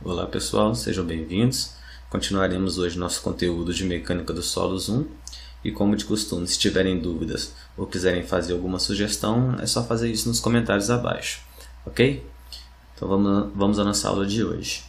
Olá pessoal, sejam bem-vindos. Continuaremos hoje nosso conteúdo de Mecânica dos Solos 1 e, como de costume, se tiverem dúvidas ou quiserem fazer alguma sugestão, é só fazer isso nos comentários abaixo, ok? Então vamos à nossa aula de hoje.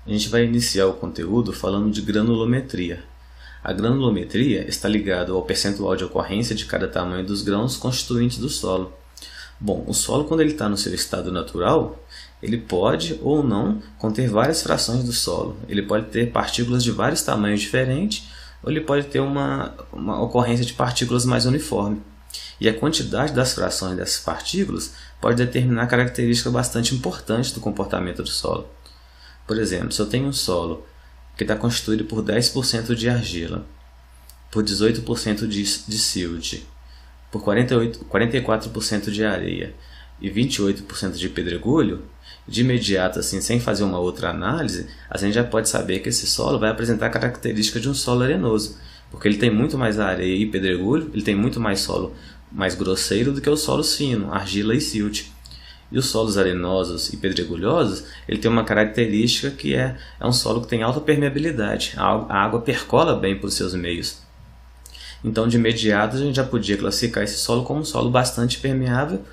A gente vai iniciar o conteúdo falando de granulometria. A granulometria está ligada ao percentual de ocorrência de cada tamanho dos grãos constituintes do solo. Bom, o solo, quando ele está no seu estado natural, ele pode ou não conter várias frações do solo. Ele pode ter partículas de vários tamanhos diferentes, ou ele pode ter uma ocorrência de partículas mais uniforme. E a quantidade das frações dessas partículas pode determinar características bastante importantes do comportamento do solo. Por exemplo, se eu tenho um solo que está constituído por 10% de argila, por 18% de silt, por 44% de areia e 28% de pedregulho, de imediato, assim, sem fazer uma outra análise, a gente já pode saber que esse solo vai apresentar características de um solo arenoso, porque ele tem muito mais areia e pedregulho, ele tem muito mais solo mais grosseiro do que os solos finos, argila e silt. E os solos arenosos e pedregulhosos, ele tem uma característica que é um solo que tem alta permeabilidade, a água percola bem por seus meios. Então, de imediato, a gente já podia classificar esse solo como um solo bastante permeável,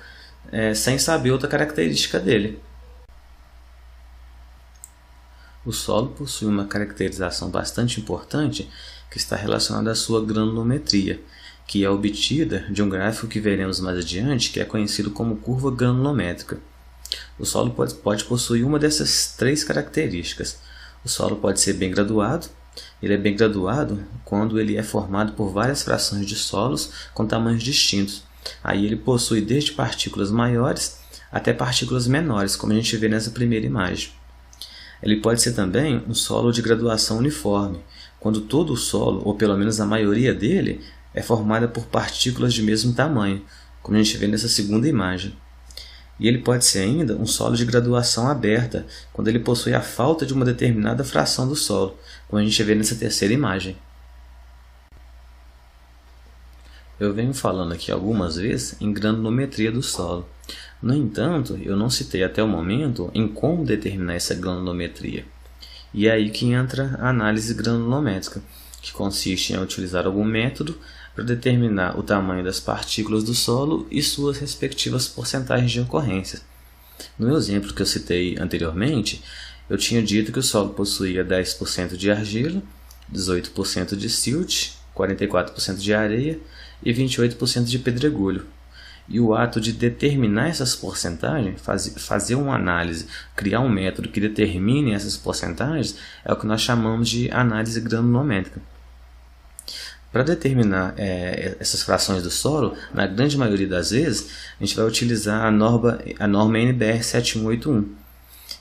sem saber outra característica dele. O solo possui uma caracterização bastante importante que está relacionada à sua granulometria, que é obtida de um gráfico que veremos mais adiante, que é conhecido como curva granulométrica. O solo pode possuir uma dessas três características. O solo pode ser bem graduado. Ele é bem graduado quando ele é formado por várias frações de solos com tamanhos distintos. Aí ele possui desde partículas maiores até partículas menores, como a gente vê nessa primeira imagem. Ele pode ser também um solo de graduação uniforme, quando todo o solo, ou pelo menos a maioria dele, é formada por partículas de mesmo tamanho, como a gente vê nessa segunda imagem. E ele pode ser ainda um solo de graduação aberta, quando ele possui a falta de uma determinada fração do solo, como a gente vê nessa terceira imagem. Eu venho falando aqui algumas vezes em granulometria do solo. No entanto, eu não citei até o momento em como determinar essa granulometria. E é aí que entra a análise granulométrica, que consiste em utilizar algum método para determinar o tamanho das partículas do solo e suas respectivas porcentagens de ocorrência. No meu exemplo que eu citei anteriormente, eu tinha dito que o solo possuía 10% de argila, 18% de silt, 44% de areia e 28% de pedregulho. E o ato de determinar essas porcentagens, fazer uma análise, criar um método que determine essas porcentagens, é o que nós chamamos de análise granulométrica. Para determinar essas frações do solo, na grande maioria das vezes, a gente vai utilizar a norma NBR 7181,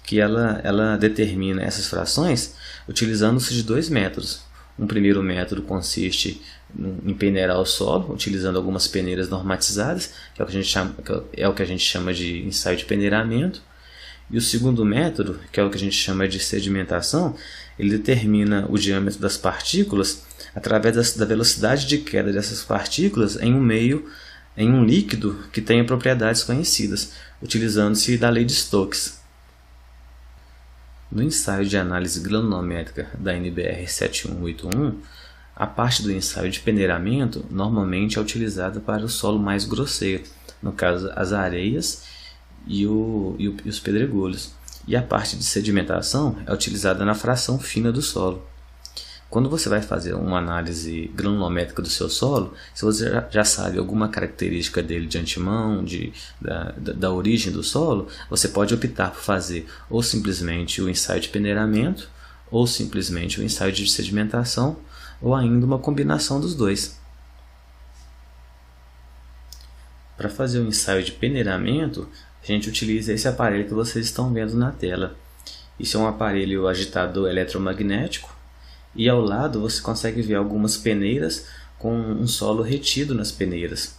que ela determina essas frações utilizando-se de dois métodos. Um primeiro método consiste em peneirar o solo, utilizando algumas peneiras normatizadas, que é o que a gente chama de ensaio de peneiramento. E o segundo método, que é o que a gente chama de sedimentação, ele determina o diâmetro das partículas através da velocidade de queda dessas partículas em um líquido que tenha propriedades conhecidas, utilizando-se da lei de Stokes. No ensaio de análise granulométrica da NBR 7181, a parte do ensaio de peneiramento normalmente é utilizada para o solo mais grosseiro, no caso as areias e os pedregulhos, e a parte de sedimentação é utilizada na fração fina do solo. Quando você vai fazer uma análise granulométrica do seu solo, se você já sabe alguma característica dele de antemão, da origem do solo, você pode optar por fazer ou simplesmente o ensaio de peneiramento, ou simplesmente o ensaio de sedimentação, ou ainda uma combinação dos dois. Para fazer o ensaio de peneiramento, a gente utiliza esse aparelho que vocês estão vendo na tela. Isso é um aparelho agitador eletromagnético, e ao lado você consegue ver algumas peneiras com um solo retido nas peneiras.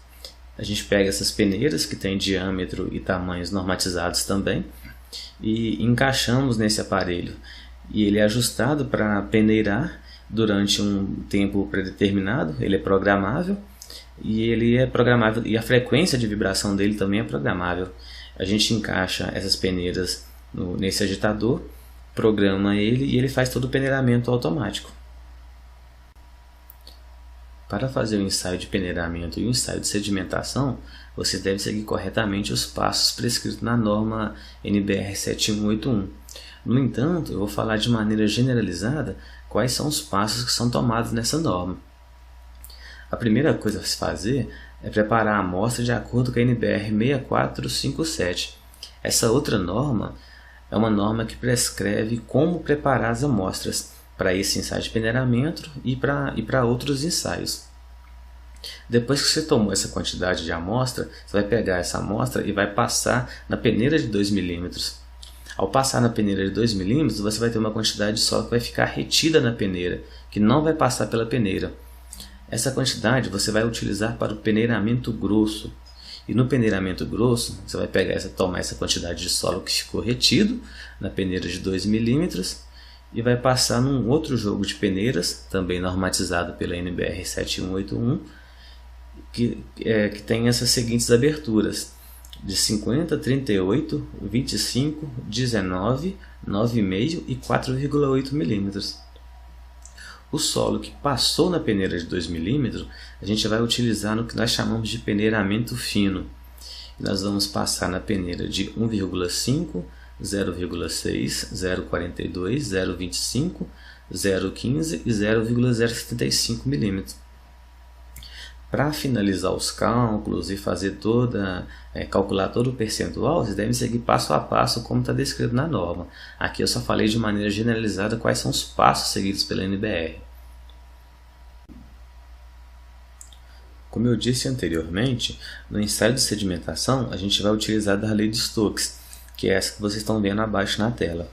A gente pega essas peneiras que têm diâmetro e tamanhos normatizados também e encaixamos nesse aparelho. E ele é ajustado para peneirar durante um tempo predeterminado, ele é programável e a frequência de vibração dele também é programável. A gente encaixa essas peneiras nesse agitador, programa ele e ele faz todo o peneiramento automático. Para fazer o ensaio de peneiramento e o ensaio de sedimentação, você deve seguir corretamente os passos prescritos na norma NBR 7181. No entanto, eu vou falar de maneira generalizada quais são os passos que são tomados nessa norma. A primeira coisa a se fazer é preparar a amostra de acordo com a NBR 6457. Essa outra norma é uma norma que prescreve como preparar as amostras para esse ensaio de peneiramento e para outros ensaios. Depois que você tomou essa quantidade de amostra, você vai pegar essa amostra e vai passar na peneira de 2 mm. Ao passar na peneira de 2 mm, você vai ter uma quantidade de solo que vai ficar retida na peneira, que não vai passar pela peneira. Essa quantidade você vai utilizar para o peneiramento grosso. E no peneiramento grosso, você vai tomar essa quantidade de solo que ficou retido na peneira de 2 mm e vai passar num outro jogo de peneiras, também normatizado pela NBR 7181, que tem essas seguintes aberturas: de 50, 38, 25, 19, 9,5 e 4,8 mm. O solo que passou na peneira de 2 mm, a gente vai utilizar no que nós chamamos de peneiramento fino. Nós vamos passar na peneira de 1,5, 0,6, 0,42, 0,25, 0,15 e 0,075 mm. Para finalizar os cálculos e fazer calcular todo o percentual, vocês devem seguir passo a passo como está descrito na norma. Aqui eu só falei de maneira generalizada quais são os passos seguidos pela NBR. Como eu disse anteriormente, no ensaio de sedimentação a gente vai utilizar da lei de Stokes, que é essa que vocês estão vendo abaixo na tela.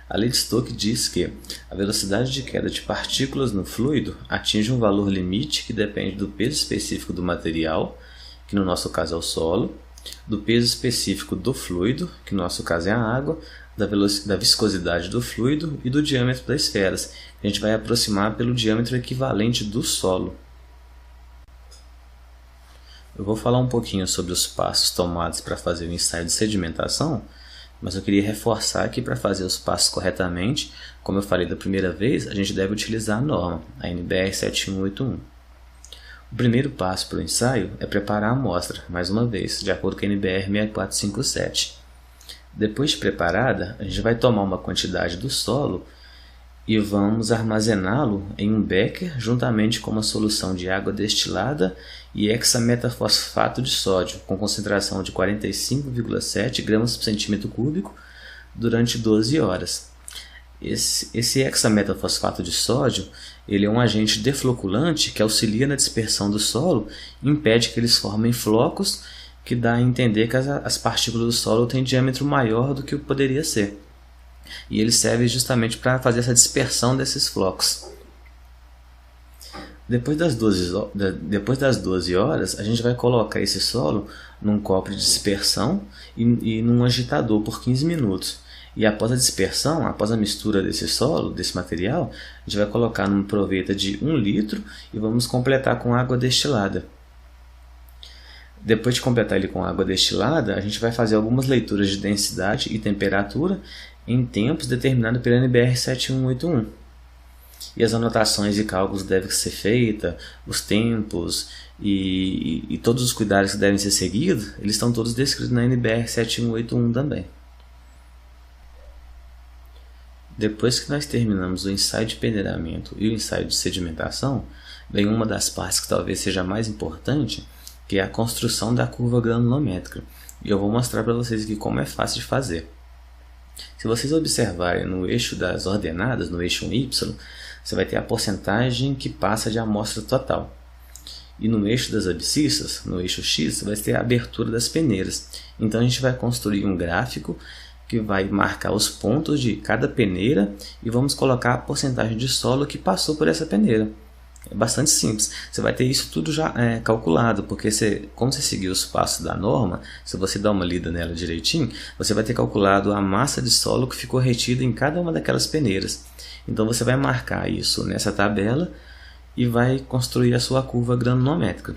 A lei de Stokes diz que a velocidade de queda de partículas no fluido atinge um valor limite que depende do peso específico do material, que no nosso caso é o solo, do peso específico do fluido, que no nosso caso é a água, da viscosidade do fluido e do diâmetro das esferas. A gente vai aproximar pelo diâmetro equivalente do solo. Eu vou falar um pouquinho sobre os passos tomados para fazer o ensaio de sedimentação, mas eu queria reforçar que para fazer os passos corretamente, como eu falei da primeira vez, a gente deve utilizar a norma, a NBR 7181. O primeiro passo para o ensaio é preparar a amostra, mais uma vez, de acordo com a NBR 6457. Depois de preparada, a gente vai tomar uma quantidade do solo e vamos armazená-lo em um becker juntamente com uma solução de água destilada e hexametafosfato de sódio com concentração de 45,7 gramas por centímetro cúbico durante 12 horas. Esse hexametafosfato de sódio ele é um agente defloculante que auxilia na dispersão do solo e impede que eles formem flocos, que dá a entender que as partículas do solo têm diâmetro maior do que o que poderia ser. E ele serve justamente para fazer essa dispersão desses flocos. Depois das 12 horas, a gente vai colocar esse solo num copo de dispersão e num agitador por 15 minutos. E após a dispersão, após a mistura desse solo, desse material, a gente vai colocar numa proveta de 1 litro e vamos completar com água destilada. Depois de completar ele com água destilada, a gente vai fazer algumas leituras de densidade e temperatura em tempos determinados pela NBR 7181. E as anotações e cálculos devem ser feitas, os tempos e todos os cuidados que devem ser seguidos, eles estão todos descritos na NBR 7181 também. Depois que nós terminamos o ensaio de peneiramento e o ensaio de sedimentação, vem uma das partes que talvez seja a mais importante, que é a construção da curva granulométrica. E eu vou mostrar para vocês aqui como é fácil de fazer. Se vocês observarem no eixo das ordenadas, no eixo Y, você vai ter a porcentagem que passa de amostra total. E no eixo das abscissas, no eixo X, você vai ter a abertura das peneiras. Então a gente vai construir um gráfico que vai marcar os pontos de cada peneira e vamos colocar a porcentagem de solo que passou por essa peneira. É bastante simples. Você vai ter isso tudo já calculado, porque como você seguir os passos da norma, se você dar uma lida nela direitinho, você vai ter calculado a massa de solo que ficou retida em cada uma daquelas peneiras. Então você vai marcar isso nessa tabela e vai construir a sua curva granulométrica.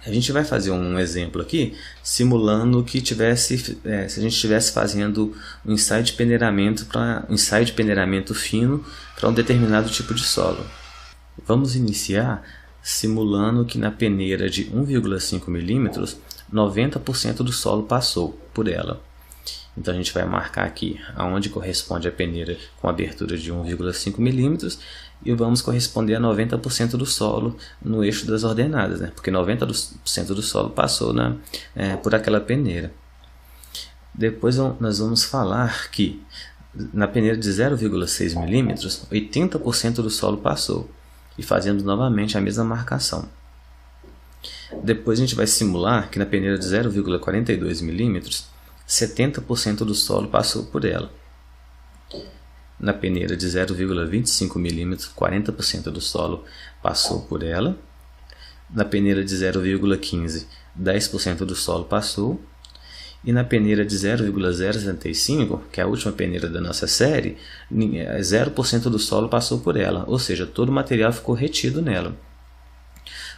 A gente vai fazer um exemplo aqui, simulando que se a gente estivesse fazendo um ensaio de peneiramento fino para um determinado tipo de solo. Vamos iniciar simulando que na peneira de 1,5 milímetros, 90% do solo passou por ela. Então a gente vai marcar aqui aonde corresponde a peneira com abertura de 1,5 milímetros e vamos corresponder a 90% do solo no eixo das ordenadas, né? Porque 90% do solo passou por aquela peneira. Depois nós vamos falar que na peneira de 0,6 milímetros, 80% do solo passou, e fazendo novamente a mesma marcação. Depois a gente vai simular que na peneira de 0,42 milímetros, 70% do solo passou por ela. Na peneira de 0,25 milímetros, 40% do solo passou por ela. Na peneira de 0,15, 10% do solo passou. E na peneira de 0,065, que é a última peneira da nossa série, 0% do solo passou por ela, ou seja, todo o material ficou retido nela.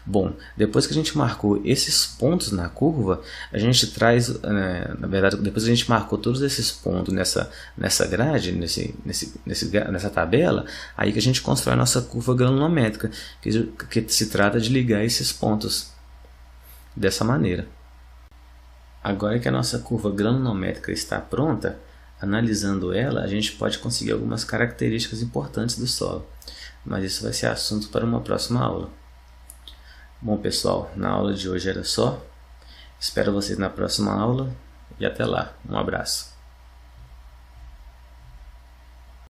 Bom, depois que a gente marcou esses pontos na curva, a gente traz, na verdade, depois que a gente marcou todos esses pontos nessa grade, nessa tabela, aí que a gente constrói a nossa curva granulométrica, que se trata de ligar esses pontos dessa maneira. Agora que a nossa curva granulométrica está pronta, analisando ela, a gente pode conseguir algumas características importantes do solo, mas isso vai ser assunto para uma próxima aula. Bom pessoal, na aula de hoje era só. Espero vocês na próxima aula e até lá. Um abraço.